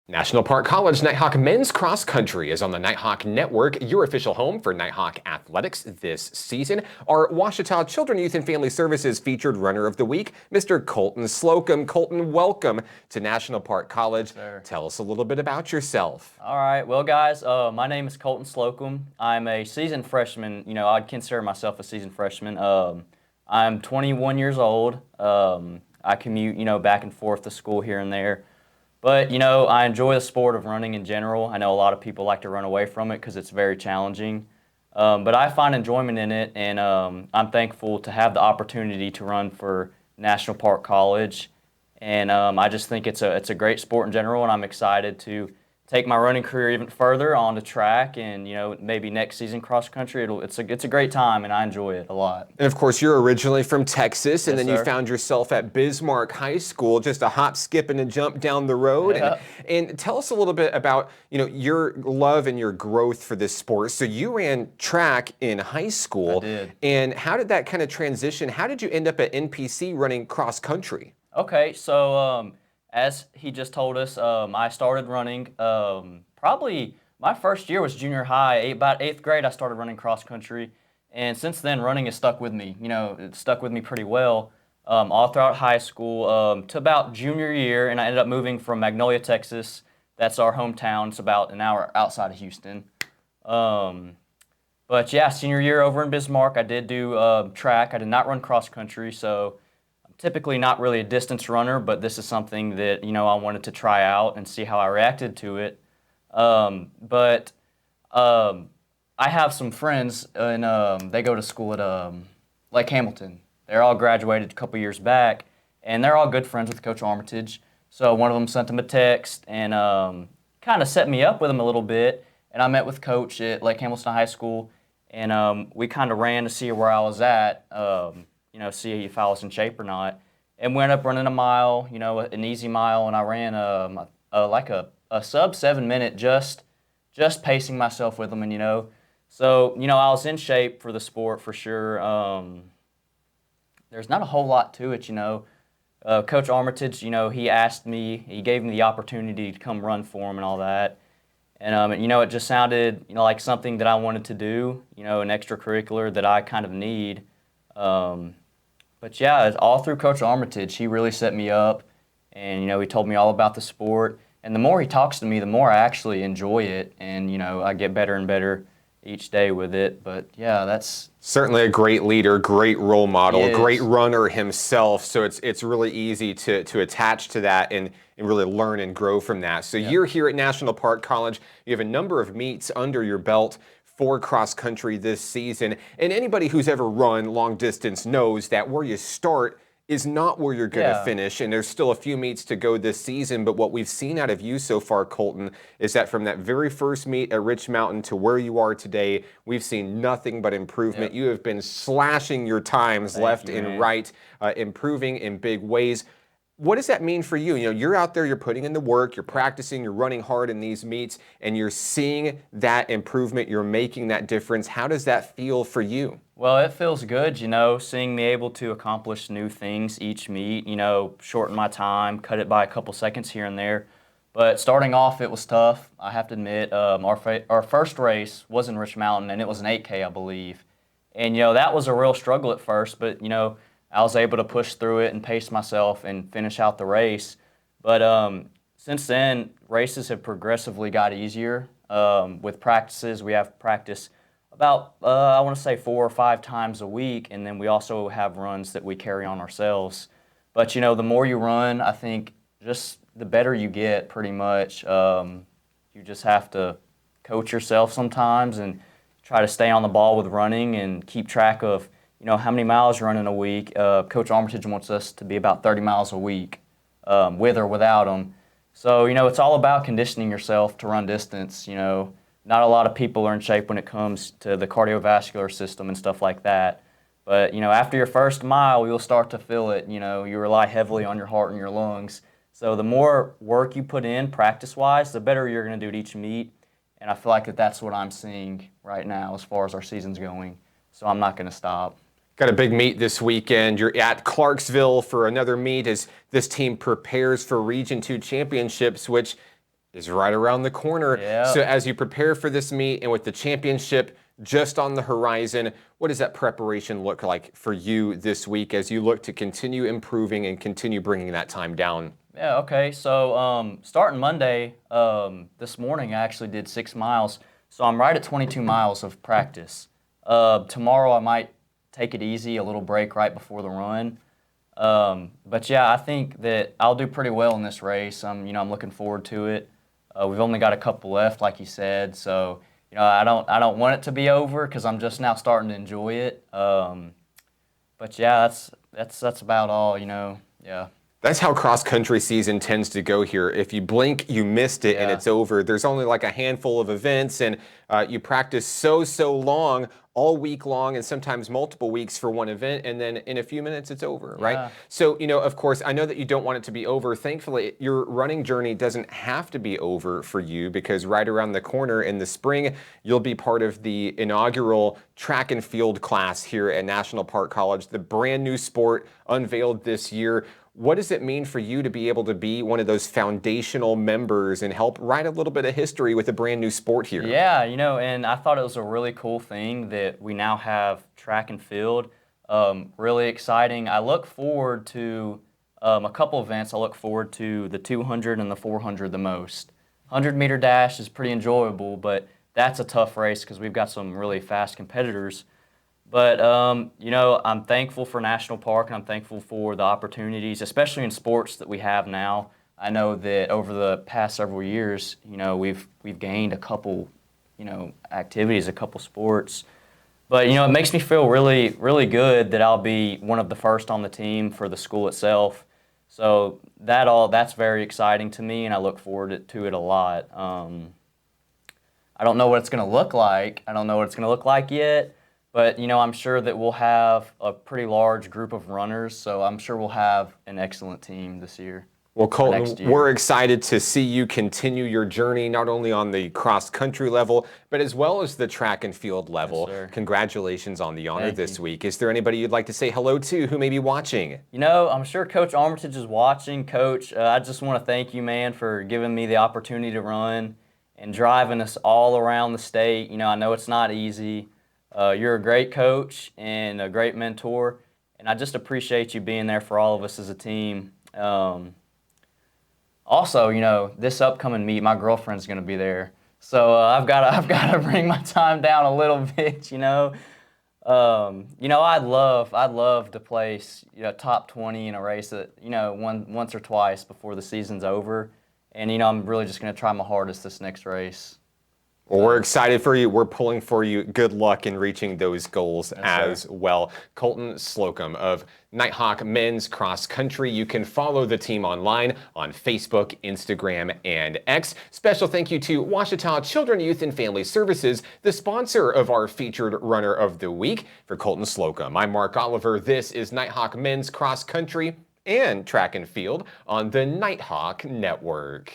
National Park College Nighthawk men's cross country is on the Nighthawk Network, your official home for Nighthawk athletics this season. Our Ouachita Children, Youth and Family Services featured runner of the week, Mr. Colton Slocum. Colton, welcome to National Park College. Tell us a little bit about yourself. All right, well guys, my name is Colton Slocum. I'm a seasoned freshman. I'd consider myself a seasoned freshman. I'm 21 years old. I commute, back and forth to school here and there. But, I enjoy the sport of running in general. I know a lot of people like to run away from it because it's very challenging. But I find enjoyment in it, and I'm thankful to have the opportunity to run for National Park College. And I just think it's a great sport in general, and I'm excited to take my running career even further on the track, and maybe next season cross country. It's a great time, and I enjoy it a lot. And of course, you're originally from Texas, and Yes, then you sir. found yourself at Bismarck High School, just a hop, skip, and a jump down the road. Yeah. And tell us a little bit about your love and your growth for this sport. So you ran track in high school. I did. And how did that kind of transition? How did you end up at NPC running cross country? Okay, so as he just told us, I started running probably my first year was junior high. About 8th grade, I started running cross country. And since then, running has stuck with me. It stuck with me pretty well all throughout high school to about junior year. And I ended up moving from Magnolia, Texas. That's our hometown. It's about an hour outside of Houston. But yeah, senior year over in Bismarck, I did do track. I did not run cross country, so typically not really a distance runner, but this is something that, I wanted to try out and see how I reacted to it. But I have some friends, and they go to school at Lake Hamilton. They're all graduated a couple years back, and they're all good friends with Coach Armitage. So one of them sent them a text and kind of set me up with him a little bit. And I met with Coach at Lake Hamilton High School, and we kind of ran to see where I was at. See if I was in shape or not. And we ended up running a mile, an easy mile, and I ran like a sub 7 minute just pacing myself with them. And, so, I was in shape for the sport for sure. There's not a whole lot to it, Coach Armitage, he asked me, he gave me the opportunity to come run for him and all that. And, it just sounded, like something that I wanted to do, an extracurricular that I kind of need. But yeah, all through Coach Armitage, he really set me up, and he told me all about the sport. And the more he talks to me, the more I actually enjoy it, and I get better and better each day with it. But yeah, that's certainly a great leader, great role model, He a is. great runner himself. So it's really easy to attach to that and really learn and grow from that. So you're here at National Park College. You have a number of meets under your belt for cross country this season. And anybody who's ever run long distance knows that where you start is not where you're going to finish. And there's still a few meets to go this season. But what we've seen out of you so far, Colton, is that from that very first meet at Rich Mountain to where you are today, we've seen nothing but improvement. You have been slashing your times left and right, improving in big ways. What does that mean for you? You're out there, you're putting in the work, you're practicing, you're running hard in these meets, and you're seeing that improvement, you're making that difference. How does that feel for you? Well, it feels good, seeing me able to accomplish new things each meet, shorten my time, cut it by a couple seconds here and there. But starting off, it was tough, I have to admit. Our first race was in Rich Mountain, and it was an 8K, I believe. And, that was a real struggle at first, but, I was able to push through it and pace myself and finish out the race. But since then, races have progressively got easier. With practices, we have practice about, I want to say 4 or 5 times a week, and then we also have runs that we carry on ourselves. But, the more you run, I think just the better you get pretty much. You just have to coach yourself sometimes and try to stay on the ball with running and keep track of how many miles you're running a week. Coach Armitage wants us to be about 30 miles a week, with or without them. So, it's all about conditioning yourself to run distance. Not a lot of people are in shape when it comes to the cardiovascular system and stuff like that. But, after your first mile, you'll start to feel it. You rely heavily on your heart and your lungs. So the more work you put in practice-wise, the better you're going to do at each meet. And I feel like that's what I'm seeing right now as far as our season's going. So I'm not going to stop. Got a big meet this weekend. You're at Clarksville for another meet as this team prepares for Region 2 championships, which is right around the corner. Yeah. So as you prepare for this meet and with the championship just on the horizon, what does that preparation look like for you this week as you look to continue improving and continue bringing that time down? Yeah, okay. So starting Monday, this morning I actually did 6 miles. So I'm right at 22 miles of practice. Tomorrow I might take it easy, a little break right before the run. But yeah, I think that I'll do pretty well in this race. I'm looking forward to it. We've only got a couple left, like you said. So I don't want it to be over because I'm just now starting to enjoy it. But yeah, that's about all. Yeah. That's how cross-country season tends to go here. If you blink, you missed it, and it's over. There's only like a handful of events, and you practice so long, all week long, and sometimes multiple weeks for one event, and then in a few minutes, it's over, right? So, of course, I know that you don't want it to be over. Thankfully, your running journey doesn't have to be over for you because right around the corner in the spring, you'll be part of the inaugural track and field class here at National Park College, the brand new sport unveiled this year. What does it mean for you to be able to be one of those foundational members and help write a little bit of history with a brand new sport here? Yeah, and I thought it was a really cool thing that we now have track and field. Really exciting. I look forward to a couple events. I look forward to the 200 and the 400 the most. 100-meter dash is pretty enjoyable, but that's a tough race because we've got some really fast competitors. But, I'm thankful for National Park, and I'm thankful for the opportunities, especially in sports that we have now. I know that over the past several years, we've gained a couple, activities, a couple sports. But, it makes me feel really, really good that I'll be one of the first on the team for the school itself. So that's very exciting to me, and I look forward to it a lot. I don't know what it's going to look like. I don't know what it's going to look like yet. But, I'm sure that we'll have a pretty large group of runners, so I'm sure we'll have an excellent team this year. Well, Colton, we're excited to see you continue your journey, not only on the cross-country level, but as well as the track and field level. Yes, sir. Congratulations on the honor this week. Is there anybody you'd like to say hello to who may be watching? I'm sure Coach Armitage is watching. Coach, I just want to thank you, man, for giving me the opportunity to run and driving us all around the state. I know it's not easy. You're a great coach and a great mentor, and I just appreciate you being there for all of us as a team. Also, this upcoming meet, my girlfriend's going to be there, so I've got to bring my time down a little bit. I'd love to place top 20 in a race that once or twice before the season's over, and I'm really just going to try my hardest this next race. Well, we're excited for you. We're pulling for you. Good luck in reaching those goals as well. Colton Slocum of Nighthawk Men's Cross Country. You can follow the team online on Facebook, Instagram, and X. Special thank you to Ouachita Children, Youth, and Family Services, the sponsor of our featured runner of the week. For Colton Slocum, I'm Mark Oliver. This is Nighthawk Men's Cross Country and Track and Field on the Nighthawk Network.